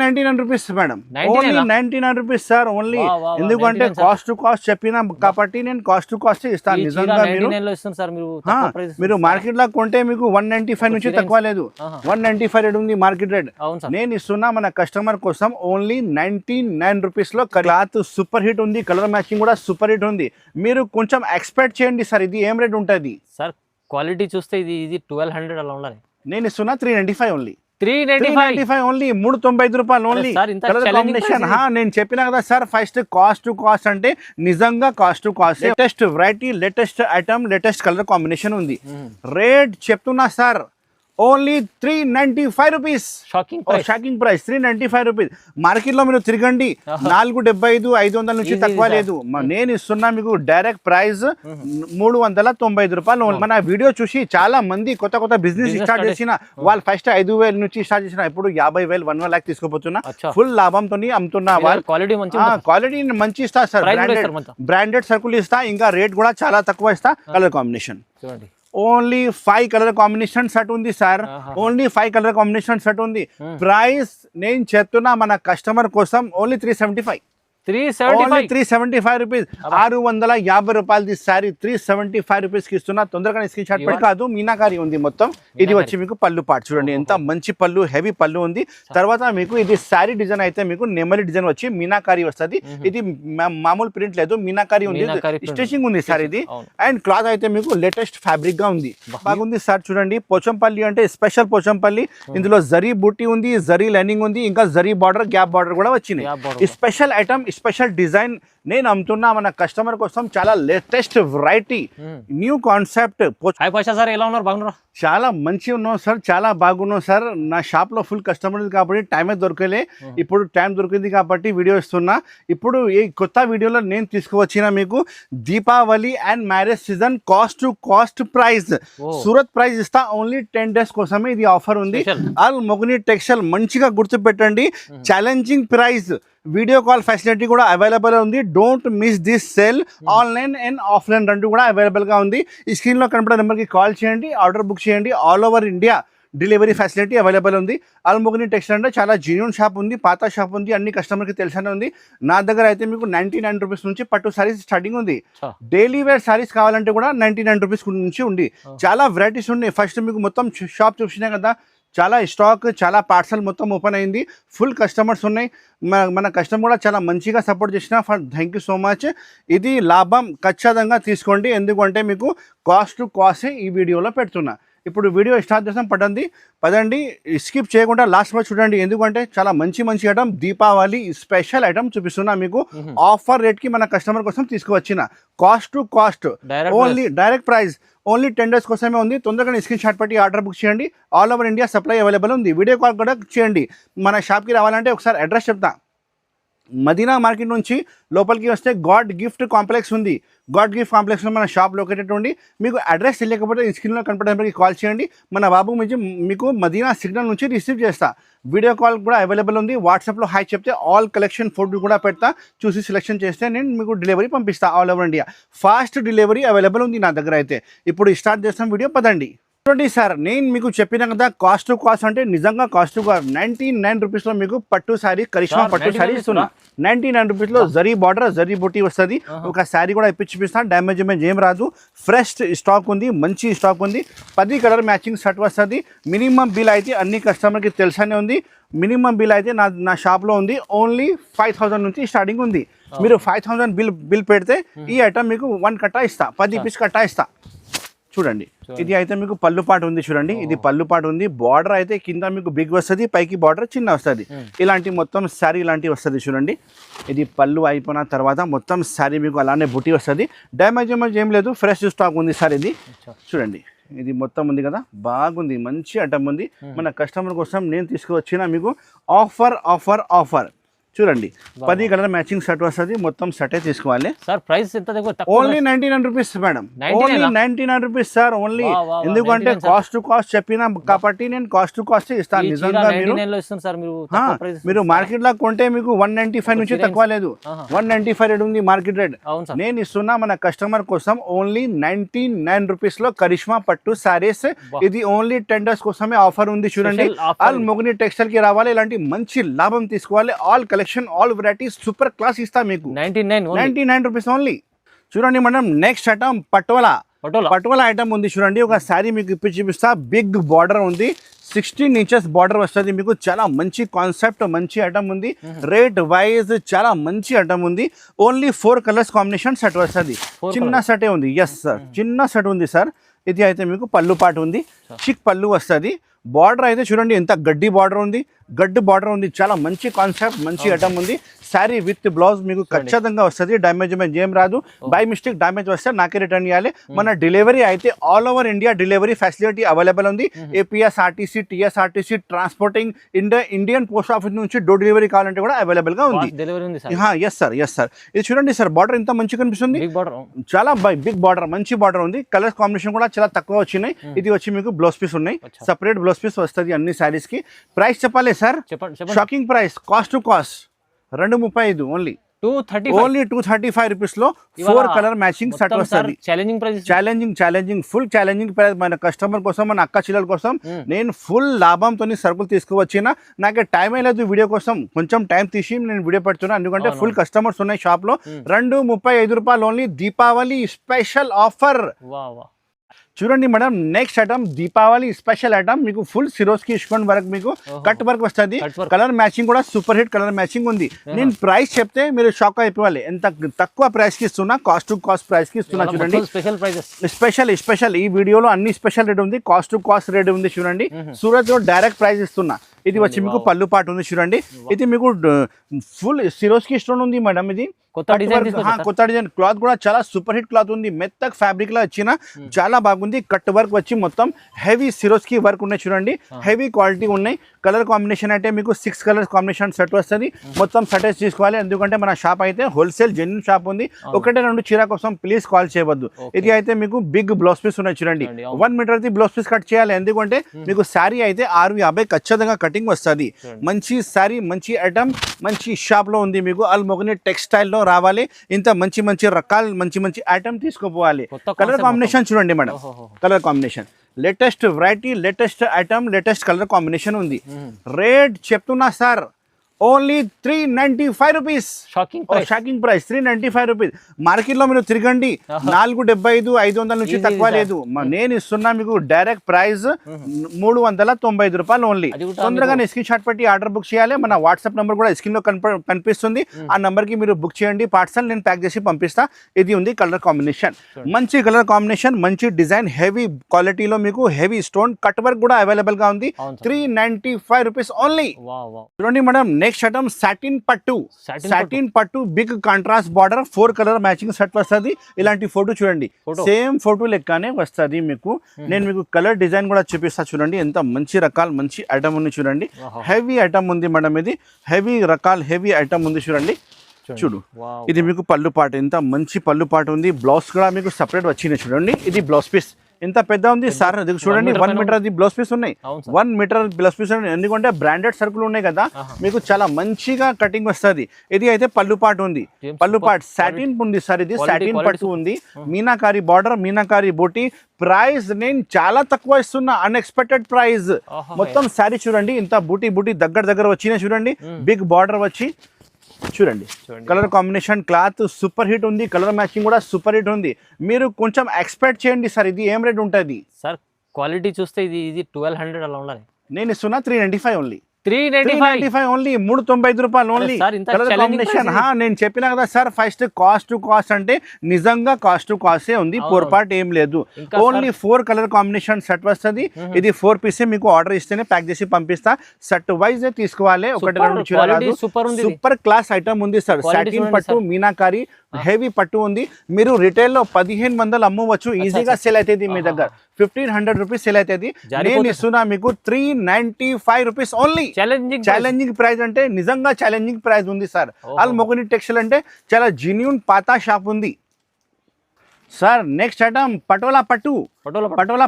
99 rupees madam, only 99 rupees sir only. ఎందుకంటే cost to cost చెప్పినా కాబట్టి నేను కాస్ట్ టు కాస్ట్ ఇస్తాను. నిజంగా మీరు మార్కెట్ లో కొంటే మీకు 195 నుంచి తక్కువ లేదు. 195 రేట్ ఉంది మార్కెట్ రేట్. నేను ఇస్తున్నా మన కస్టమర్ కోసం ఓన్లీ 99 రూపీస్ లో. క్లాత్ సూపర్ హిట్ ఉంది, కలర్ మ్యాచింగ్ కూడా సూపర్ హిట్ ఉంది. మీరు కొంచెం ఎక్స్పెక్ట్ చేయండి సార్, ఇది ఏం రేట్ ఉంటుంది సార్? క్వాలిటీ చూస్తే ఇది 1200 అలా ఉండాలి. నేను ఇస్తున్నా 395 ఓన్లీ. 395 ఓన్లీ, 395 రూపాయలు ఓన్లీ. కలర్ కాంబినేషన్ నేను చెప్పినా కదా sir, first cost to cost అంటే నిజంగా cost to cost. Latest variety, latest item, latest colour combination ఉంది. రేట్ చెప్తున్నా sir, only 395 rupees. Shocking price 395 rupees. Market లో మీరు తిరగండి, 475, 500 నుంచి తక్కువ లేదు. నేను ఇస్తున్నా మీకు డైరెక్ట్ ప్రైస్ 395 రూపాయలు. మన వీడియో చూసి చాలా మంది కొత్త బిజినెస్ స్టార్ట్ చేసిన వాళ్ళు ఫస్ట్ 5,000 నుంచి స్టార్ట్ చేసిన, ఇప్పుడు 50,000, 1 lakh తీసుకోపోతున్నా. ఫుల్ లాభంతో అమ్ముతున్నా. వాళ్ళు క్వాలిటీ మంచి ఇస్తా సార్, బ్రాండెడ్ సరుకులు ఇస్తా. ఇంకా రేట్ కూడా చాలా తక్కువ ఇస్తా. Colour combination only 5 colour combination set ఉంది sir, only 5 colour combination set ఉంది. ప్రైస్ నేను చెప్తున్నా మన కస్టమర్ కోసం ఓన్లీ 375 రూపీస్. 650 రూపాయలు సారీ 375 రూపీస్ కి ఇస్తున్నా. తొందరగా స్క్రీన్ షాట్ పెట్టి. కాదు, మీనాకారి ఉంది మొత్తం. ఇది వచ్చి మీకు పళ్ళు పాటు చూడండి, ఎంత మంచి పళ్ళు, హెవీ పళ్ళు ఉంది. తర్వాత మీకు ఇది శారీ డిజైన్ అయితే మీకు నెమలి డిజైన్ వచ్చి మీనాకారి వస్తుంది. ఇది మామూలు ప్రింట్ లేదు, మీనాకారి ఉంది, స్టిచింగ్ ఉంది సార్ ఇది. అండ్ క్లాత్ అయితే మీకు లేటెస్ట్ ఫ్యాబ్రిక్ గా ఉంది, బాగుంది సార్. చూడండి, పోచంపల్లి అంటే స్పెషల్ పోచంపల్లి. ఇందులో జరీ బూటీ ఉంది, జరీ లైనింగ్ ఉంది, ఇంకా జరీ బార్డర్, గ్యాప్ బార్డర్ కూడా వచ్చింది. స్పెషల్ ఐటమ్, స్పెషల్ డిజైన్ నేను అమ్ముతున్నా మన కస్టమర్ కోసం. చాలా latest variety, new concept. Sir ఎలా ఉన్నారు? బాగున్నారు? చాలా మంచిగా ఉన్నాం సార్, చాలా బాగున్నాం సార్. నా షాప్ లో ఫుల్ కస్టమర్ కాబట్టి టైమే దొరకలే. ఇప్పుడు టైం దొరికింది కాబట్టి వీడియో ఇస్తున్నా. ఇప్పుడు ఈ కొత్త వీడియోలో నేను తీసుకువచ్చిన మీకు Deepavali and marriage season cost to cost price. Surat price ఇస్తా ఓన్లీ 10 days కోసమే ఇది ఆఫర్ ఉంది. ఆల్ మొగని టెక్స్టైల్ మంచిగా గుర్తుపెట్టండి. Challenging price, video call facility కూడా అవైలబుల్ ఉంది. Don't miss this sale. Online and offline రెండు కూడా అవైలబుల్ గా ఉంది. ఈ స్క్రీన్ లో కనపడే నెంబర్ కి కాల్ చేయండి, ఆర్డర్ బుక్ చేయండి. All over India delivery facility available ఉంది. ఆల్మోగిని టెక్స్టైల్ అంటే చాలా జెన్యూన్ షాప్ ఉంది, పాత షాప్ ఉంది, అన్ని కస్టమర్కి తెలిసనే ఉంది. నా దగ్గర అయితే మీకు 99 రూపీస్ నుంచి పట్టు సారీస్ స్టార్టింగ్ ఉంది. డైలీ వేర్ సారీస్ కావాలంటే కూడా 99 రూపీస్ నుంచి ఉంది. చాలా వెరైటీస్ ఉన్నాయి. ఫస్ట్ మీకు మొత్తం షాప్ చూసినా కదా, చాలా స్టాక్, చాలా పార్సల్ మొత్తం ఓపెన్ అయింది. ఫుల్ కస్టమర్స్ ఉన్నాయి. మన కస్టమర్ కూడా చాలా మంచిగా సపోర్ట్ చేసిన. Thank you so much. ఇది లాభం ఖచ్చితంగా తీసుకోండి, ఎందుకంటే మీకు కాస్ట్ టు కాస్ట్ ఈ వీడియోలో పెడుతున్నా. ఇప్పుడు వీడియో స్టార్ట్ చేస్తాం, పదండి స్కిప్ చేయకుండా లాస్ట్ వరకు చూడండి, ఎందుకంటే చాలా మంచి ఐటమ్, దీపావళి స్పెషల్ ఐటమ్ చూపిస్తున్నా మీకు. ఆఫర్ రేట్ కి మన కస్టమర్ కోసం తీసుకువచ్చిన. Cost to cost only, direct price only 10 days కోసమే ఉంది. తొందరగా స్క్రీన్ షాట్ పెట్టి ఆర్డర్ బుక్ చేయండి. All over India supply available ఉంది. వీడియో కాల్ కూడా చేయండి. మన షాప్కి రావాలంటే ఒకసారి అడ్రస్ చెప్తా. మదీనా మార్కెట్ నుంచి లోపలికి వస్తే గాడ్ గిఫ్ట్ కాంప్లెక్స్ ఉంది. గాడ్ గిఫ్ట్ కాంప్లెక్స్లో మన షాప్ లొకేటెడ్ ఉంది. మీకు అడ్రస్ తెలియకపోతే ఈ స్క్రీన్లో కనపడేకి కాల్ చేయండి. మన బాబు మీకు మదీనా సిగ్నల్ నుంచి రిసీవ్ చేస్తా. వీడియో కాల్ కూడా అవైలబుల్ ఉంది. వాట్సాప్లో హాయ్ చెప్తే ఆల్ కలెక్షన్ ఫోటో కూడా పెడతా. చూసి సెలెక్షన్ చేస్తే నేను మీకు డెలివరీ పంపిస్తా. All over India fast delivery available ఉంది నా దగ్గర అయితే. ఇప్పుడు స్టార్ట్ చేస్తాం వీడియో, పదండి. చూడండి సార్, నేను మీకు చెప్పిన కదా కాస్ట్ టు కాస్ట్ అంటే నిజంగా కాస్ట్ టు కాస్ట్. 99 రూపీస్లో మీకు పట్టు శారీ, కరిష్మా పట్టు శారీ ఇస్తున్నా. 99 రూపీస్లో జరీ బార్డర్, జరీ బూటీ వస్తుంది. ఒక శారీ కూడా ఇప్పించిపిస్తాను, డ్యామేజ్ ఏం రాదు. ఫ్రెష్ స్టాక్ ఉంది, మంచి స్టాక్ ఉంది. 10 కలర్ మ్యాచింగ్ షర్ట్ వస్తుంది. మినిమం బిల్ అయితే అన్ని కస్టమర్కి తెలుసనే ఉంది. మినిమం బిల్ అయితే నా షాప్లో ఉంది. ఓన్లీ 5000 నుంచి స్టార్టింగ్ ఉంది. మీరు 5000 బిల్ పెడితే ఈ ఐటమ్ మీకు 1 కట్టా ఇస్తా, 10 పీస్ కట్టా ఇస్తా. చూడండి, ఇది అయితే మీకు పళ్ళు పాటు ఉంది. చూడండి, ఇది పళ్ళు పాటు ఉంది. బార్డర్ అయితే కింద మీకు బిగ్ వస్తుంది, పైకి బార్డర్ చిన్న వస్తుంది. ఇలాంటి మొత్తం శారీ ఇలాంటి వస్తుంది. చూడండి, ఇది పళ్ళు అయిపోయిన తర్వాత మొత్తం శారీ మీకు అలానే బుట్టి వస్తుంది. డ్యామేజ్ ఏం లేదు, ఫ్రెష్ స్టాక్ ఉంది సార్. ఇది చూడండి, ఇది మొత్తం ఉంది కదా, బాగుంది, మంచి ఐటమ్ ఉంది. మన కస్టమర్ కోసం నేను తీసుకువచ్చిన మీకు ఆఫర్. చూడండి 10 కలర్ మ్యాచింగ్ షర్ట్ వస్తుంది, మొత్తం షర్టే తీసుకోవాలి. సార్ ప్రైస్ ఎంత only 99 rupees madam, only 99 rupees sir only. ఎందుకంటే కాస్ట్ టు కాస్ట్ చెప్పినా కాబట్టి నేను కాస్ట్ టు కాస్ట్ ఇస్తాను. నిజంగా మీరు మార్కెట్ లో కొంటే మీకు 195 నుంచి తక్కువ లేదు, 195 రేట్ ఉంది మార్కెట్ రేట్. నేను ఇస్తున్నా మన కస్టమర్ కోసం ఓన్లీ 99 రూపీస్ లో కరిష్మా పట్టు సారీస్. ఇది ఓన్లీ టెండర్స్ కోసమే ఆఫర్ ఉంది. చూడండి, ఆల్ మొగని టెక్స్టైల్ కి రావాలి, ఇలాంటి మంచి లాభం తీసుకోవాలి. All collection, all varieties super class ఇస్తా మీకు 99 రూపీస్ ఓన్లీ. చూడండి madam, next item patola item ఉంది. చూడండి, ఒక శారీ మీకు ఇప్పి చూపిస్తా. బిగ్ బార్డర్ ఉంది, 16 ఇంచెస్ బార్డర్ వస్తుంది మీకు. చాలా మంచి కాన్సెప్ట్, మంచి ఐటమ్ ఉంది. రేట్ వైజ్ చాలా మంచి ఐటమ్ ఉంది. ఓన్లీ 4 కలర్స్ కాంబినేషన్ సెట్ వస్తుంది. చిన్న సెటే ఉంది. ఎస్ సార్, చిన్న సెట్ ఉంది సార్. ఇది అయితే మీకు పళ్ళు పాటు ఉంది, చిక్ పళ్ళు వస్తుంది. బార్డర్ అయితే చూడండి ఎంత గడ్డి బార్డర్ ఉంది, చాలా మంచి కాన్సెప్ట్, మంచి ఐటమ్ ఉంది. శారీ విత్ బ్లౌజ్ మీకు ఖచ్చితంగా వస్తుంది, డ్యామేజ్ ఏం రాదు. బై మిస్టేక్ డ్యామేజ్ వస్తే నాకే రిటర్న్ చేయాలి. మన డెలివరీ అయితే all over India delivery facility available ఉంది. APSRTC, TSRTC, transporting, Indian post office నుంచి డోర్ డెలివరీ కావాలంటే కూడా అవైలబుల్ గా ఉంది. Yes sir. ఇది చూడండి సార్, బార్డర్ ఎంత మంచిగా కనిపిస్తుంది, చాలా బిగ్ బార్డర్, మంచి బార్డర్ ఉంది. కలర్ కాంబినేషన్ కూడా చాలా తక్కువ వచ్చినాయి. ఇది వచ్చి మీకు బ్లౌజ్ పీస్ ఉన్నాయి, సపరేట్ బ్లౌజ్ పీస్ వస్తుంది అన్ని శారీస్ కి. ప్రైస్ చెప్పాలి sir, shocking price, cost to cost 235 only 235 rupees లో 4 కలర్ మ్యాచింగ్ సెట్ వస్తుంది. ఛాలెంజింగ్ ఫుల్ ఛాలెంజింగ్ ప్రైస్ మన కస్టమర్ కోసం, మన అక్క చెల్లెల కోసం. నేను ఫుల్ లాభంతో సరుకులు తీసుకువచ్చిన, నాకు టైం లేదు వీడియో కోసం, కొంచెం టైం తీసి నేను వీడియో పెడుతున్నా. ఎందుకంటే ఫుల్ కస్టమర్స్ ఉన్నాయి షాప్ లో. 235 రూపాయలు ఓన్లీ, దీపావళి స్పెషల్ ఆఫర్. చూడండి madam, next item Deepavali special item మీకు ఫుల్ సిరోస్కి ఇష్కొండ్ వర్క్, మీకు కట్ వర్క్ వస్తుంది. కలర్ మ్యాచింగ్ కూడా సూపర్ హిట్ కలర్ మ్యాచింగ్ ఉంది. నేను ప్రైస్ చెప్తే మీరు షాక్ అయిపోవాలి, ఎంత తక్కువ ప్రైస్ కి ఇస్తున్నా, కాస్ట్ టు కాస్ట్ ప్రైస్ కి ఇస్తున్నా. చూడండి, స్పెషల్ ఈ వీడియోలో అన్ని స్పెషల్ రేట్ ఉంది, కాస్ట్ టు కాస్ట్ రేట్ ఉంది. చూడండి, సూరత్ లో డైరెక్ట్ ప్రైస్ ఇస్తున్నా. ఇది వచ్చి మీకు పళ్ళు పాటు ఉంది. చూడండి, ఇది మీకు ఫుల్ సిరోస్కి స్టోన్ ఉంది మేడం. ఇది కొత్త డిజైన్ క్లాత్ కూడా చాలా సూపర్ హిట్ క్లాత్ ఉంది. మెత్తక్ ఫ్యాబ్రిక్ లో వచ్చిన చాలా బాగుంది. కట్ వర్క్ వచ్చి మొత్తం హెవీ సిరోస్కి వర్క్ ఉన్నాయి. చూడండి, హెవీ క్వాలిటీ ఉన్నాయి. కలర్ కాంబినేషన్ అయితే మీకు 6 కలర్స్ కాంబినేషన్ సెట్ వస్తుంది. మొత్తం సెటెస్ తీసుకోవాలి, ఎందుకంటే మన షాప్ అయితే హోల్సేల్ జెన్యూన్ షాప్ ఉంది. 1-2 చీర కోసం ప్లీజ్ కాల్ చేయవద్దు. ఇది అయితే మీకు బిగ్ బ్లౌజ్ పీస్ ఉన్నాయి. చూడండి, 1 metre the blouse piece cut చేయాలి, ఎందుకంటే మీకు శారీ అయితే 650 ఖచ్చితంగా కటింగ్ వస్తుంది. మంచి శారీ, మంచి ఐటమ్, మంచి షాప్ లో ఉంది. మీకు అల్ మొగని టెక్స్టైల్ లో రావాలి, ఇంత మంచి రకాలు, మంచి ఐటమ్ తీసుకోపోవాలి. కలర్ కాంబినేషన్ చూడండి madam, colour combination latest variety, latest item, latest colour combination ఉంది. రేట్ చెప్తున్నా sir, only 395 rupees. Shocking price 395 rupees. Market లో మీరు తిరగండి, 475, 500 నుంచి తక్కువ లేదు. నేను ఇస్తున్నా మీకు డైరెక్ట్ ప్రైస్ 395 రూపాయలు ఓన్లీ. తొందరగా స్క్రీన్ షాట్ పెట్టి ఆర్డర్ బుక్ చేయాలి. మన వాట్సాప్ నెంబర్ కూడా స్క్రీన్ లో కనిపిస్తుంది, ఆ నెంబర్ కి మీరు బుక్ చేయండి. పార్సల్ నేను ప్యాక్ చేసి పంపిస్తా. ఇది ఉంది కలర్ కాంబినేషన్, మంచి కలర్ కాంబినేషన్, మంచి డిజైన్, హెవీ క్వాలిటీలో మీకు హెవీ స్టోన్ కట్ వర్క్ కూడా అవైలబుల్ గా ఉంది. 395 రూపీస్ ఓన్లీ. చూడండి మేడం, నెక్స్ట్ ఐటమ్ సాటిన్ పట్టు big contrast border, 4 colour matching set వస్తుంది. ఇలాంటి ఫోటో చూడండి, సేమ్ ఫోటో లెక్కనే వస్తుంది మీకు. నేను మీకు కలర్ డిజైన్ కూడా చూపిస్తా. చూడండి, ఎంత మంచి రకాలు, మంచి ఐటమ్ ఉంది. చూడండి, హెవీ ఐటమ్ ఉంది మేడం. ఇది హెవీ రకాలు, హెవీ ఐటమ్ ఉంది. చూడండి, చూడు, ఇది మీకు పళ్ళు పాటు, ఎంత మంచి పళ్ళు పాటు ఉంది. బ్లౌజ్ కూడా మీకు సపరేట్ వచ్చింది. చూడండి, ఇది బ్లౌజ్ పీస్ ఎంత పెద్ద ఉంది సార్. చూడండి, 1 మీటర్ అది బ్లౌజ్ పీస్ ఉన్నాయి, 1 మీటర్ బ్లౌజ్ పీస్ ఉన్నాయి. ఎందుకంటే బ్రాండెడ్ సరుకులు ఉన్నాయి కదా, మీకు చాలా మంచిగా కటింగ్ వస్తుంది. ఇది అయితే పళ్ళు పాటు ఉంది, పళ్ళు పాటు సాటిన్ ఉంది సార్. ఇది సాటిన్ పట్టు ఉంది, మీనాకారి బార్డర్, మీనాకారి బోటి. ప్రైస్ నేను చాలా తక్కువ ఇస్తున్నా, అన్ఎక్స్పెక్టెడ్ ప్రైస్. మొత్తం శారీ చూడండి, ఇంత బూటీ దగ్గర వచ్చినాయి. చూడండి, బిగ్ బార్డర్ వచ్చి. చూడండి, colour combination, cloth super hit ఉంది. కలర్ మ్యాచింగ్ కూడా సూపర్ హిట్ ఉంది. మీరు కొంచెం ఎక్స్పెక్ట్ చేయండి సార్, ఇది ఏం రేట్ ఉంటుంది సార్? క్వాలిటీ చూస్తే ఇది 1200 అలా ఉండాలి. నేను ఇస్తున్నా 395 ఓన్లీ. 395 ఓన్లీ, 395 రూపాయలు ఓన్లీ. కలర్ కాంబినేషన్ నేను చెప్పినా కదా sir, first cost to cost అంటే నిజంగా కాస్ట్ టు కాస్టే ఉంది, పొరపాటు ఏం లేదు. ఓన్లీ 4 కలర్ కాంబినేషన్ సెట్ వస్తుంది. ఇది 4 పీస్ మీకు ఆర్డర్ ఇస్తేనే ప్యాక్ చేసి పంపిస్తా. సెట్ వైజ్ తీసుకోవాలి, 1-2 చీరలు. సూపర్ క్లాస్ ఐటమ్ ఉంది సార్. సాటిన్ పట్టు, మీనాకారి, హెవీ పట్టు ఉంది. మీరు రిటైల్ లో 1500 అమ్మవచ్చు, ఈజీగా సేల్ అవుతుంది మీ దగ్గర. 1500 రూపీస్ సేల్ అవుతుంది. నేను ఇస్తున్నా మీకు 395 రూపీస్ ఓన్లీ. ఛాలెంజింగ్ ప్రైస్ అంటే నిజంగా ఛాలెంజింగ్ ప్రైస్ ఉంది సార్. అల్మోగని టెక్స్టైల్ అంటే చాలా జెన్యూన్ పాతా షాప్ ఉంది సార్. నెక్స్ట్ ఐటమ్ పటోలా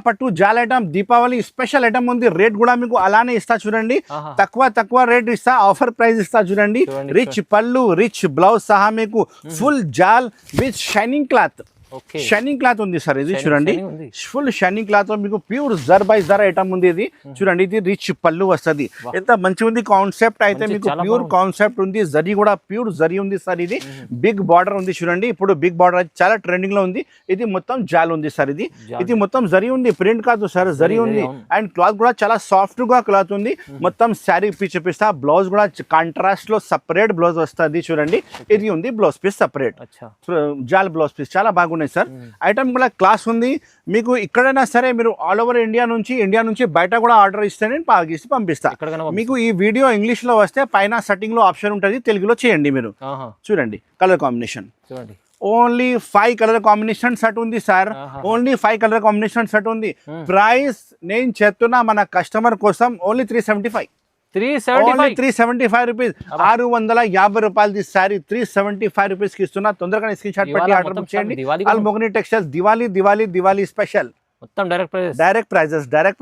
పట్టు జాల్ ఐటమ్ దీపావళి స్పెషల్ ఐటమ్ ఉంది. రేట్ కూడా మీకు అలానే ఇస్తా చూడండి, తక్కువ రేట్ ఇస్తా, ఆఫర్ ప్రైస్ ఇస్తా చూడండి. రిచ్ పళ్ళు, రిచ్ బ్లౌజ్ సహా మీకు ఫుల్ జాల్ with shining cloth. Shining cloth ఉంది సార్. ఇది చూడండి ఫుల్ షైనింగ్ క్లాత్ మీకు ప్యూర్ జర్ బై జర్ ఐటమ్ ఉంది. ఇది చూడండి, ఇది రిచ్ పళ్ళు వస్తుంది. ఎంత మంచి ఉంది కాన్సెప్ట్ అయితే మీకు ప్యూర్ కాన్సెప్ట్ ఉంది. జరీ కూడా ప్యూర్ జరీ ఉంది సార్. ఇది బిగ్ బార్డర్ ఉంది చూడండి. ఇప్పుడు బిగ్ బార్డర్ చాలా ట్రెండింగ్ లో ఉంది. ఇది మొత్తం జాల్ ఉంది సార్. ఇది మొత్తం జరీ ఉంది, ప్రింట్ కాదు సార్, జరీ ఉంది. అండ్ క్లాత్ కూడా చాలా సాఫ్ట్ గా క్లాత్ ఉంది. మొత్తం శారీ పిస్తా. బ్లౌజ్ కూడా కాంట్రాస్ట్ లో సపరేట్ బ్లౌజ్ వస్తుంది చూడండి. ఇది ఉంది బ్లౌజ్ పీస్ సపరేట్ జాల్ బ్లౌజ్ పీస్, చాలా బాగుంది సార్. ఐటమ్ కూడా క్లాస్ ఉంది మీకు. ఇక్కడైనా సరే మీరు ఆల్ ఓవర్ ఇండియా నుంచి బయట కూడా ఆర్డర్ ఇస్తే నేను పాగిసి పంపిస్తా మీకు. ఈ వీడియో ఇంగ్లీష్ లో వస్తే పైన సెట్టింగ్ లో ఆప్షన్ ఉంటుంది, తెలుగులో చేయండి మీరు. చూడండి colour combination only 5 colour combination set ఉంది sir. Only 5 colour combination set ఉంది. ప్రైస్ నేను చెప్తున్నా మన కస్టమర్ కోసం ఓన్లీ 375 రూపీస్. 650 రూపాయలది శారీ 375 రూపీస్ కి ఇస్తున్నా. తొందరగా స్క్రీన్ షాట్ పెట్టి ఆర్డర్ బుక్ చేయండి. అల్మోగని టెక్స్టైల్స్ దివాళీ స్పెషల్ మొత్తం డైరెక్ట్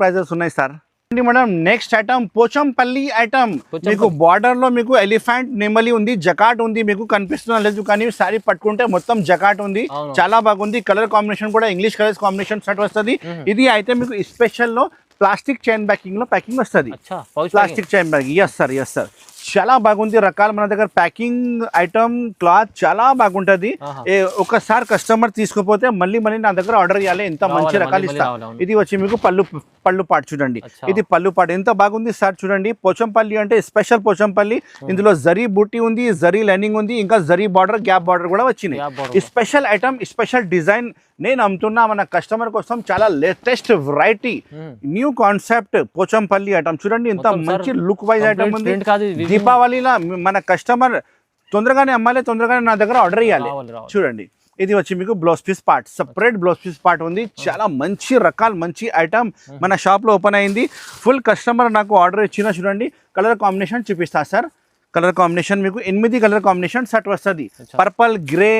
ప్రైజెస్ ఉన్నాయి sir. Madam next item Pochampally item. మీకు బార్డర్ లో మీకు ఎలిఫెంట్ నెమలి ఉంది, జకాట్ ఉంది. మీకు కనిపిస్తున్నా లేదు కానీ శారీ పట్టుకుంటే మొత్తం జకాట్ ఉంది, చాలా బాగుంది. కలర్ కాంబినేషన్ కూడా ఇంగ్లీష్ కలర్స్ కాంబినేషన్ సెట్ వస్తుంది. ఇది అయితే మీకు స్పెషల్ లో ప్లాస్టిక్ చైన్ బ్యాకింగ్ లో ప్యాకింగ్ వస్తుంది. Plastic chain backing yes sir చాలా బాగుంది. రకాలు మన దగ్గర ప్యాకింగ్ ఐటమ్ క్లాత్ చాలా బాగుంటది. ఒకసారి కస్టమర్ తీసుకుపోతే మళ్ళీ నా దగ్గర ఆర్డర్ ఇవ్వాలి. ఎంత మంచి రకాలు ఇస్తా. ఇది వచ్చి మీకు పళ్ళు పాటు చూడండి. ఇది పళ్ళు పాటు ఎంత బాగుంది సార్. చూడండి పోచంపల్లి అంటే స్పెషల్ పోచంపల్లి. ఇందులో జరీ బూటీ ఉంది, జరీ లైనింగ్ ఉంది, ఇంకా జరీ బార్డర్ గ్యాప్ బార్డర్ కూడా వచ్చినాయి. స్పెషల్ ఐటమ్, స్పెషల్ డిజైన్ నేను అమ్ముతున్నా మన కస్టమర్ కోసం. చాలా latest variety new concept Pochampally item చూడండి. ఎంత మంచి లుక్ వైజ్ ఐటమ్ ఉంది. దీపావళిలో మన కస్టమర్ తొందరగానే అమ్మాలి, తొందరగానే నా దగ్గర ఆర్డర్ ఇవ్వాలి. చూడండి ఇది వచ్చి మీకు blouse piece part, separate blouse piece part ఉంది. చాలా మంచి రకాలు, మంచి ఐటమ్ మన షాప్లో ఓపెన్ అయింది. ఫుల్ కస్టమర్ నాకు ఆర్డర్ ఇచ్చిన చూడండి. కలర్ కాంబినేషన్ చూపిస్తా సార్. కలర్ కాంబినేషన్ మీకు 8 కలర్ కాంబినేషన్ సెట్ వస్తుంది. పర్పల్, గ్రే,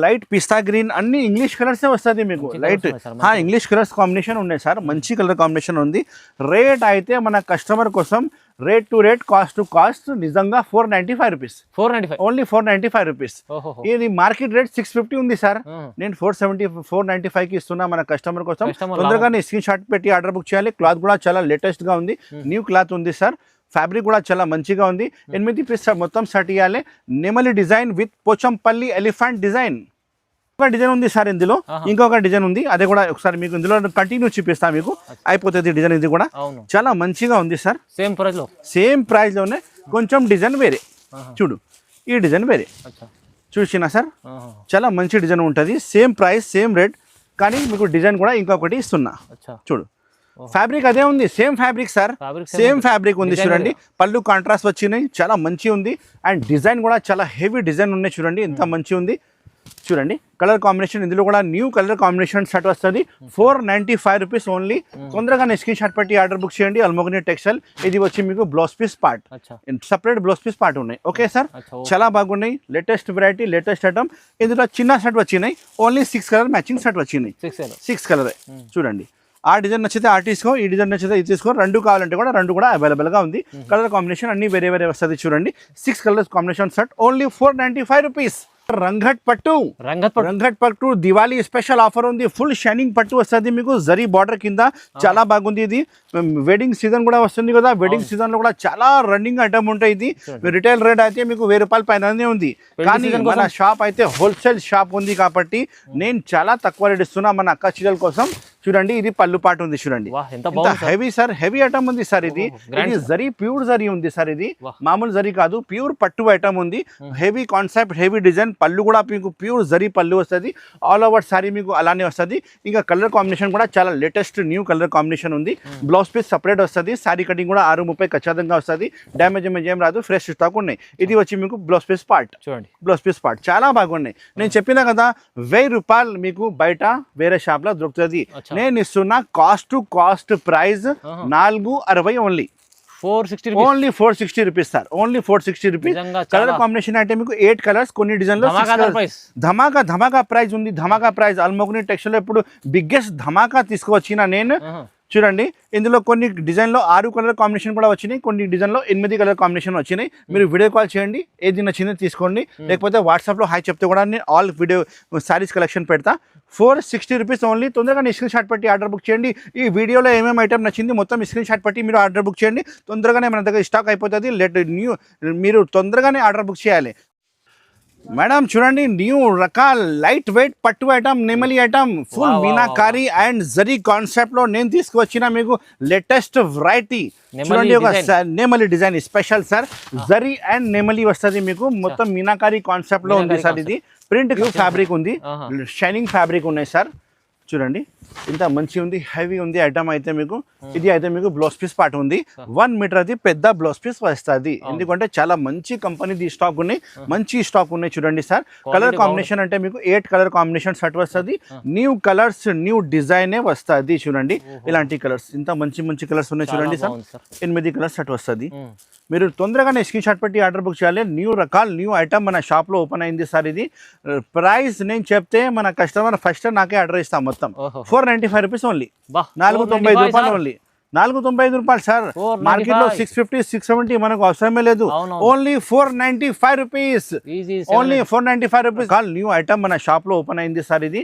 లైట్ పిస్తా గ్రీన్ అన్ని ఇంగ్లీష్ కలర్స్ వస్తుంది మీకు. లైట్ ఇంగ్లీష్ కలర్స్ కాంబినేషన్ ఉన్నాయి సార్. మంచి కలర్ కాంబినేషన్ ఉంది. రేట్ అయితే మన కస్టమర్ కోసం rate to rate, cost to cost నిజంగా 495 రూపీస్. Only 495 rupees. ఇది మార్కెట్ రేట్ 650 ఉంది సార్. నేను 495 కి ఇస్తున్నా మన కస్టమర్ కోసం. తొందరగానే స్క్రీన్ షాట్ పెట్టి ఆర్డర్ బుక్ చేయాలి. క్లాత్ కూడా చాలా లేటెస్ట్ గా ఉంది, న్యూ క్లాత్ ఉంది సార్. ఫ్యాబ్రిక్ కూడా చాలా మంచిగా ఉంది. 8 పీస్ మొత్తం సెట్ ఇవ్వాలి. నెమలి design with Pochampally elephant design. ఒక డిజైన్ ఉంది సార్ ఇందులో, ఇంకొక డిజైన్ ఉంది. అదే కూడా ఒకసారి మీకు ఇందులో కంటిన్యూ చూపిస్తా మీకు. అయిపోతుంది డిజైన్. ఇది కూడా చాలా మంచిగా ఉంది సార్. సేమ్ ప్రైస్ లోనే కొంచెం డిజైన్ వేరే. చూడు ఈ డిజైన్ వేరే చూసినా సార్. చాలా మంచి డిజైన్ ఉంటుంది. సేమ్ ప్రైస్, సేమ్ రేట్, కానీ మీకు డిజైన్ కూడా ఇంకొకటి ఇస్తున్నా. చూడు ఫ్యాబ్రిక్ అదే ఉంది, same fabric sir. Same fabric ఉంది చూడండి. పళ్ళు కాంట్రాస్ట్ వచ్చినాయి, చాలా మంచి ఉంది. అండ్ డిజైన్ కూడా చాలా హెవీ డిజైన్ ఉన్నాయి చూడండి. ఎంత మంచి ఉంది చూడండి. కలర్ కాంబినేషన్ ఇందులో కూడా న్యూ కలర్ కాంబినేషన్ సెట్ వస్తుంది. 495 రూపీస్ ఓన్లీ. తొందరగా స్క్రీన్ షాట్ పెట్టి ఆర్డర్ బుక్ చేయండి. అల్మోగని టెక్స్టైల్. ఇది వచ్చి మీకు blouse piece part, separate blouse piece part ఉన్నాయి. ఓకే సార్, చాలా బాగున్నాయి. Latest variety, latest item. ఇందులో చిన్న సెట్ వచ్చినాయి. ఓన్లీ 6 కలర్ మ్యాచింగ్ సెట్ వచ్చినాయి. 6 కలర్ చూడండి. ఆ డిజైన్ నచ్చితే ఆ తీసుకో, ఈ డిజైన్ నచ్చితే ఇది తీసుకో. రెండు కావాలంటే కూడా రెండు కూడా అవైలబుల్గా ఉంది. కలర్ కాంబినేషన్ అన్ని వేరే వేరే వస్తుంది చూడండి. 6 colours combination set only 495 rupees. రంగట్ పట్టు దివాళీ స్పెషల్ ఆఫర్ ఉంది. ఫుల్ షైనింగ్ పట్టు వస్తుంది మీకు, జరీ బార్డర్ కింద. చాలా బాగుంది. ఇది వెడ్డింగ్ సీజన్ కూడా వస్తుంది కదా. వెడ్డింగ్ సీజన్ లో కూడా చాలా రన్నింగ్ ఐటమ్ ఉంటాయి. ఇది రిటైల్ రేట్ అయితే మీకు 1000 రూపాయల పైననే ఉంది. కానీ మన షాప్ అయితే హోల్సేల్ షాప్ ఉంది కాబట్టి నేను చాలా తక్కువ రేట్ ఇస్తున్నా మన అక్క చీరల కోసం. చూడండి ఇది పళ్ళు పాటు ఉంది చూడండి. హెవీ సార్, హెవీ ఐటమ్ ఉంది సార్. ఇది జరీ ప్యూర్ జరీ ఉంది సార్. ఇది మామూలు జరీ కాదు, ప్యూర్ పట్టు ఐటమ్ ఉంది. Heavy concept, heavy design. పళ్ళు కూడా మీకు ప్యూర్ జరీ పళ్ళు వస్తుంది. ఆల్ ఓవర్ సారీ మీకు అలానే వస్తుంది. ఇంకా కలర్ కాంబినేషన్ కూడా చాలా లేటెస్ట్ న్యూ కలర్ కాంబినేషన్ ఉంది. బ్లౌజ్ పీస్ సపరేట్ వస్తుంది. సారీ కటింగ్ కూడా 630 ఖచ్చితంగా వస్తుంది. డ్యామేజ్ ఏం రాదు, ఫ్రెష్ స్టాక్ ఉన్నాయి. ఇది వచ్చి మీకు బ్లౌజ్ పీస్ పార్ట్ చూడండి. బ్లౌజ్ పీస్ పార్ట్ చాలా బాగున్నాయి. నేను చెప్పినా కదా 1000 రూపాయలు మీకు బయట వేరే షాప్ లో దొరుకుతుంది. నేను ఇస్తున్నా cost to cost price 460 only. 460 only 460 rupees sir. Only 460 rupees. Colour combination అంటే మీకు 8 కలర్స్, కొన్ని డిజైన్ లో ధమాకా ప్రైస్ ఉంది. ధమాకా ప్రైస్ అల్మోగ్ని టెక్స్టైల్ లో ఇప్పుడు బిగ్గెస్ట్ ధమాకా తీసుకువచ్చిన నేను. చూడండి, ఇందులో కొన్ని డిజైన్లో 6 కలర్ కాంబినేషన్ కూడా వచ్చినాయి, కొన్ని డిజైన్లో 8 కలర్ కాంబినేషన్ వచ్చినాయి. మీరు వీడియో కాల్ చేయండి, ఏది నచ్చిందో తీసుకోండి, లేకపోతే వాట్సాప్లో హాయ్ చెప్తే కూడా నేను ఆల్ వీడియో శారీస్ కలెక్షన్ పెడతా. 460 రూపీస్ ఓన్లీ. తొందరగా స్క్రీన్ షాట్ పెట్టి ఆర్డర్ బుక్ చేయండి. ఈ వీడియోలో ఏమేమి ఐటమ్ నచ్చింది మొత్తం స్క్రీన్ షాట్ పెట్టి మీరు ఆర్డర్ బుక్ చేయండి. తొందరగానే మన దగ్గర స్టాక్ అయిపోతుంది. మీరు తొందరగానే ఆర్డర్ బుక్ చేయాలి. మేడం చూడండి, న్యూ రకాల లైట్ వెయిట్ పట్టు ఐటమ్, నెమలి item, full meenakari and zari concept లో నేను తీసుకువచ్చిన మీకు లేటెస్ట్ వెరైటీ. చూడండి, ఒక నెమలి design special sir. Zari and నెమలి వస్తుంది మీకు, మొత్తం మీనాకారి కాన్సెప్ట్ లో ఉంది సార్. ఇది ప్రింట్ ఫ్యాబ్రిక్ ఉంది, షైనింగ్ ఫ్యాబ్రిక్ ఉన్నాయి సార్. చూడండి, ఇంత మంచి ఉంది, హెవీ ఉంది ఐటమ్ అయితే మీకు. ఇది అయితే మీకు బ్లౌజ్ పీస్ పార్ట్ ఉంది. 1 మీటర్ అది పెద్ద బ్లౌజ్ పీస్ వస్తుంది. ఎందుకంటే చాలా మంచి కంపెనీ స్టాక్ ఉన్నాయి, మంచి స్టాక్ ఉన్నాయి. చూడండి సార్, కలర్ కాంబినేషన్ అంటే మీకు 8 కలర్ కాంబినేషన్ సెట్ వస్తుంది. న్యూ కలర్స్, న్యూ డిజైన్ వస్తుంది. చూడండి, ఇలాంటి కలర్స్, ఇంత మంచి మంచి కలర్స్ ఉన్నాయి. చూడండి సార్, 8 కలర్స్ సెట్ వస్తుంది. మీరు తొందరగానే స్క్రీన్ షాట్ పెట్టి ఆర్డర్ బుక్ చేయాలి. న్యూ రకాల న్యూ ఐటమ్ మన షాప్లో ఓపెన్ అయింది సార్. ఇది ప్రైస్ నేను చెప్తే మన కస్టమర్ ఫస్ట్ నాకే ఆర్డర్ ఇస్తాం. మొత్తం 495 రూపీస్ ఓన్లీ. 495 రూపాయలు ఓన్లీ. 495 రూపాయలు సార్. మార్కెట్ లో 650 670 మనకు అవసరమే లేదు. Only 495 rupees. Only 495 rupees. New item మన షాప్ లో ఓపెన్ అయింది సార్. ఇది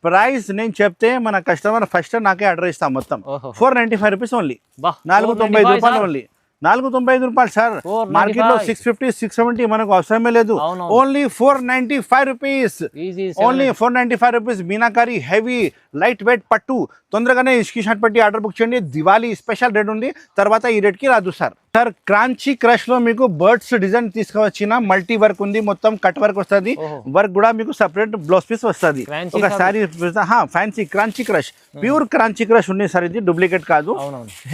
ప్రైస్ నేను చెప్తే మన కస్టమర్ ఫస్ట్ నాకే ఆర్డర్ ఇస్తాం. మొత్తం 495 రూపీస్ ఓన్లీ. 495 రూపాయలు ఓన్లీ. 495 రూపాయలు సార్. మార్కెట్ లో 650 670 మనకు అవసరమే లేదు. Only 495 rupees. Only 495 rupees. Meenakari heavy light weight పట్టు. తొందరగానే స్క్రీన్ షాట్ పెట్టి ఆర్డర్ బుక్ చేయండి. దివాళీ స్పెషల్ రేట్ ఉంది, తర్వాత ఈ రేట్కి రాదు సార్. సార్ క్రాంచీ క్రష్ లో మీకు బర్డ్స్ డిజైన్ తీసుకువచ్చిన మల్టీ వర్క్ ఉంది, మొత్తం కట్ వర్క్ వస్తుంది. వర్క్ కూడా మీకు సపరేట్ బ్లౌజ్ పీస్ వస్తుంది. ఒక sari fancy crunchy crush, pure crunchy crush ఉంది సార్. ఇది డూప్లికేట్ కాదు,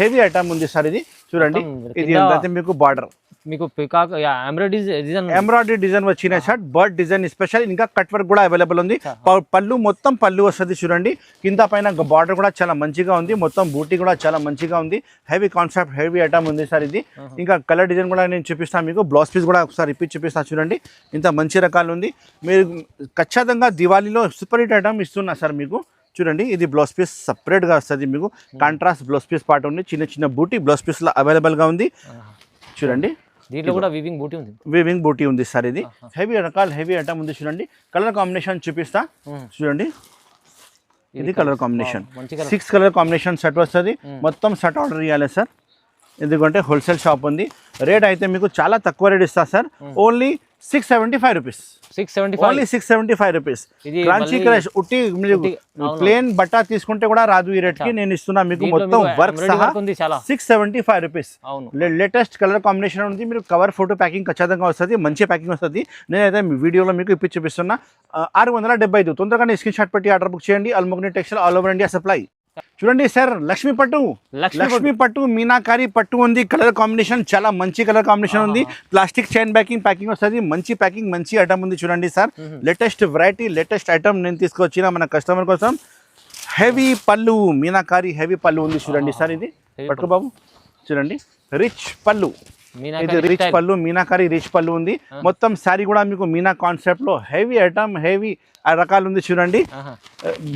హెవీ ఐటమ్ ఉంది సార్. ఇది చూడండి, ఇది ఏంటంటే మీకు బార్డర్ మీకు పికాక్ ఎంబ్రాయిడరీ డిజైన్ వచ్చినాయి సార్. బర్డ్ డిజైన్ స్పెషల్, ఇంకా కట్ వర్క్ కూడా అవైలబుల్ ఉంది. పళ్ళు మొత్తం పళ్ళు వస్తుంది. చూడండి, కింద పైన బార్డర్ కూడా చాలా మంచిగా ఉంది. మొత్తం బూటీ కూడా చాలా మంచిగా ఉంది. హెవీ కాన్సెప్ట్, హెవీ ఐటమ్ ఉంది సార్. ఇది ఇంకా కలర్ డిజైన్ కూడా నేను చూపిస్తాను మీకు. బ్లౌజ్ పీస్ కూడా ఒకసారి ఇప్పి చూపిస్తాను. చూడండి, ఇంత మంచి రకాలు ఉంది. మీరు ఖచ్చితంగా దివాళీలో సూపర్ హిట్ ఐటమ్ ఇస్తున్నా సార్ మీకు. చూడండి, ఇది బ్లౌజ్ పీస్ సపరేట్గా వస్తుంది మీకు. కాంట్రాస్ట్ బ్లౌజ్ పీస్ పార్ట్ ఉంది. చిన్న చిన్న బూటీ బ్లౌజ్ పీస్లో అవైలబుల్గా ఉంది. చూడండి, దీంట్లో కూడా వీవింగ్ బూటీ ఉంది. వీవింగ్ బూటీ ఉంది సార్. ఇది హెవీ రకాల హెవీ ఐటమ్ ఉంది. చూడండి, కలర్ కాంబినేషన్ చూపిస్తా. చూడండి, ఇది colour combination 6 colour combination set వస్తుంది. మొత్తం సెట్ ఆర్డర్ ఇవ్వాలి సార్, ఎందుకంటే హోల్సేల్ షాప్ ఉంది. రేట్ అయితే మీకు చాలా తక్కువ రేట్ ఇస్తా sir. Only 675 rupees. 675 rupees. Crunchy crush ఉట్టి ప్లేన్ బట్టా తీసుకుంటే కూడా రాదు ఈ రేట్ కి. నేను ఇస్తున్నా మీకు మొత్తం వర్క్ సహా 675 రూపీస్. లేటెస్ట్ కలర్ కాంబినేషన్ ఉంది. మీరు కవర్ ఫోటో ప్యాకింగ్ ఖచ్చితంగా వస్తుంది, మంచి ప్యాకింగ్ వస్తుంది. నేనైతే వీడియోలో మీకు ఇప్పి చూపిస్తున్నా. 675. తొందరగానే స్క్రీన్ షాట్ పెట్టి ఆర్డర్ బుక్ చేయండి. Almogani textile all over India supply. చూడండి సార్, లక్ష్మీ పట్టు మీనాకారి పట్టు ఉంది. కలర్ కాంబినేషన్ చాలా మంచి కలర్ కాంబినేషన్ ఉంది. ప్లాస్టిక్ చైన్ ప్యాకింగ్ వస్తుంది. మంచి ప్యాకింగ్, మంచి ఐటమ్ ఉంది. చూడండి sir, latest variety, latest item నేను తీసుకొచ్చిన మన కస్టమర్ కోసం. హెవీ పళ్ళు, మీనాకారి హెవీ పళ్ళు ఉంది. చూడండి సార్, ఇది పట్టుకో బాబు. చూడండి, రిచ్ పళ్ళు. ఇది రిచ్ పళ్ళు, మీనాకారి రిచ్ పళ్ళు ఉంది. మొత్తం శారీ కూడా మీకు మీనా కాన్సెప్ట్ లో హెవీ ఐటమ్, హెవీ రకాలు ఉంది. చూడండి,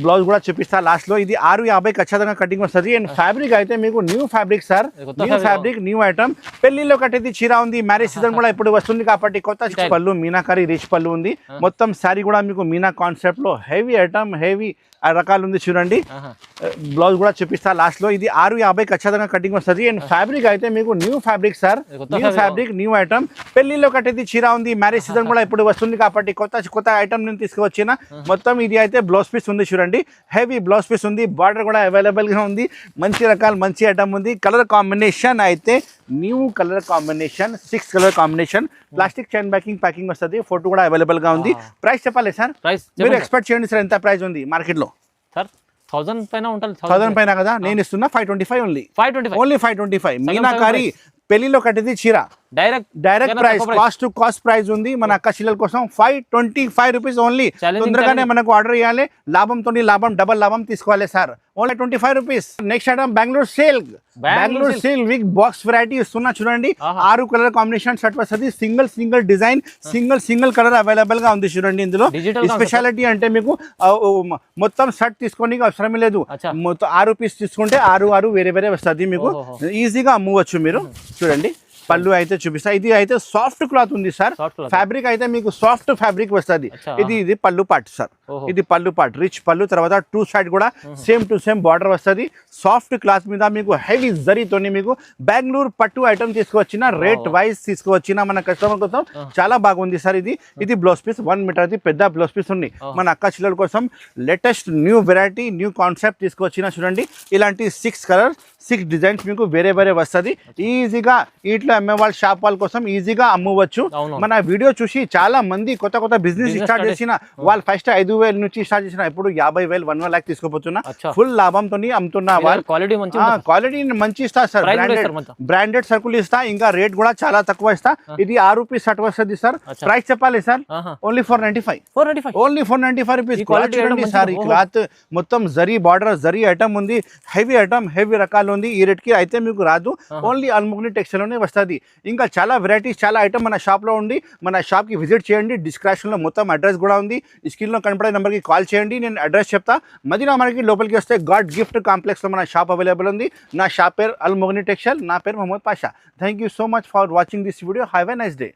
బ్లౌజ్ కూడా చూపిస్తా లాస్ట్ లో. ఇది 650 ఖచ్చితంగా కటింగ్ వస్తుంది. అండ్ ఫ్యాబ్రిక్ అయితే మీకు new fabric sir. New fabric, new item. పెళ్లిలో కట్టేది చీర ఉంది. మ్యారేజ్ సీజన్ కూడా ఇప్పుడు వస్తుంది కాబట్టి కొత్త పళ్ళు, మీనాకారి రిచ్ పళ్ళు ఉంది. మొత్తం శారీ కూడా మీకు మీనా కాన్సెప్ట్ లో హెవీ ఐటమ్, హెవీ రకాలు ఉంది. చూడండి, బ్లౌజ్ కూడా చూపిస్తా లాస్ట్ లో. ఇది 650 ఖచ్చితంగా కటింగ్ వస్తుంది. అండ్ ఫ్యాబ్రిక్ అయితే మీకు new fabric sir. New fabric, new item. పెళ్లిలో కట్టేది చీర ఉంది. మ్యారేజ్ సీజన్ కూడా ఇప్పుడు వస్తుంది కాబట్టి కొత్త ఐటమ్ నేను తీసుకువచ్చిన. మొత్తం ఇది అయితే బ్లౌజ్ పీస్ ఉంది. చూడండి, హెవీ బ్లౌజ్ పీస్ ఉంది. బార్డర్ కూడా అవైలబుల్ గా ఉంది. మంచి రకాలు, మంచి ఐటమ్ ఉంది. కలర్ కాంబినేషన్ అయితే new colour combination, 6 colour combination. Plastic chain packing వస్తుంది. ఫోటో కూడా అవైలబుల్ గా ఉంది. ప్రైస్ చెప్పాలి సార్, మీరు ఎక్స్పెక్ట్ చేయండి సార్ ఎంత ప్రైస్ ఉంది మార్కెట్ లో. సార్ 1000 పైన ఉంటుంది. 1000 పైన కదా, నేను ఇస్తున్నా 525 ఓన్లీ. 525 మీనాకారి పెళ్లిలో కట్టేది చీర. Direct price, cost to cost price ఉంది మన అక్క చెల్లెల కోసం. 525 రూపీస్ ఓన్లీ. తొందరగానే మనకు ఆర్డర్ ఇవ్వాలి, లాభంతో లాభం, డబల్ లాభం తీసుకోవాలి sir. Only 25 rupees. Next item Bengaluru silk. Bengaluru silk with box variety ఇస్తున్నా చూడండి. 6 కలర్ కాంబినేషన్ షర్ట్ వస్తుంది. Single design, single colour available గా ఉంది చూడండి. ఇందులో స్పెషాలిటీ అంటే మీకు మొత్తం షర్ట్ తీసుకొని అవసరం లేదు. మొత్తం 6 పీస్ తీసుకుంటే 6 వేరే వస్తుంది మీకు. ఈజీగా అమ్మవచ్చు మీరు. చూడండి పళ్ళు అయితే చూపిస్తా. ఇది అయితే సాఫ్ట్ క్లాత్ ఉంది సార్. ఫ్యాబ్రిక్ అయితే మీకు సాఫ్ట్ ఫ్యాబ్రిక్ వస్తుంది. ఇది పళ్ళు పార్ట్ సార్. ఇది పళ్ళు పార్ట్, రిచ్ పళ్ళు. తర్వాత 2 సైడ్ కూడా సేమ్ టు సేమ్ బార్డర్ వస్తుంది. సాఫ్ట్ క్లాత్ మీద మీకు హెవీ జరీతోని మీకు బెంగళూరు పట్టు ఐటమ్ తీసుకువచ్చిన, రేట్ వైజ్ తీసుకువచ్చిన మన కస్టమర్ కోసం చాలా బాగుంది సార్. ఇది బ్లౌజ్ పీస్ 1 మీటర్ పెద్ద బ్లౌజ్ పీస్ ఉంది మన అక్క చెల్లెల కోసం. Latest new variety, new concept తీసుకువచ్చిన చూడండి. ఇలాంటి 6 కలర్ 6 డిజైన్స్ మీకు వేరే వస్తుంది. ఈజీగా ఇంట్లో అమ్మే వాళ్ళ షాప్ వాళ్ళ కోసం ఈజీగా అమ్మవచ్చు. మన వీడియో చూసి చాలా మంది కొత్త బిజినెస్ స్టార్ట్ చేసిన వాళ్ళు ఫస్ట్ 5,000 నుంచి స్టార్ట్ చేసిన, ఇప్పుడు 50,000 1 lakh తీసుకోపోతున్నా. ఫుల్ లాభంతో అమ్ముతున్నా. క్వాలిటీ మంచి ఇస్తా సార్. బ్రాండెడ్ సరుకులు ఇస్తా. ఇంకా రేట్ కూడా చాలా తక్కువ ఇస్తా. ఇది 6 పీస్ షర్ట్ వస్తుంది సార్. ప్రైస్ చెప్పాలి సార్, ఓన్లీ 495. Only 495 rupees. చూడండి సార్, ఈ క్లాత్ మొత్తం జరీ బార్డర్, జరీ ఐటమ్ ఉంది. హెవీ ఐటమ్, హెవీ రకాలు ఉంది. ఈ రేట్ కి అయితే మీకు రాదు. ఓన్లీ అల్ముగ్ని టెక్స్టైల్ లోనే వస్తుంది. ఇంకా చాలా వెరైటీస్, చాలా ఐటమ్ మన షాప్ లో ఉంది. మన షాప్ కి విజిట్ చేయండి. డిస్క్రిప్షన్ లో మొత్తం అడ్రస్ కూడా ఉంది. స్క్రీన్ లో కనపడే నెంబర్ కి కాల్ చేయండి, నేను అడ్రస్ చెప్తా. మదీనా మార్కెట్ లోపలికి వస్తే గాడ్ గిఫ్ట్ కాంప్లెక్స్ లో మన షాప్ అవైలబుల్ ఉంది. నా షాప్ పేరు అల్ముగ్ని టెక్స్టైల్, నా పేరు Mohammed Pasha. Thank you so much for watching this video. Have a nice day.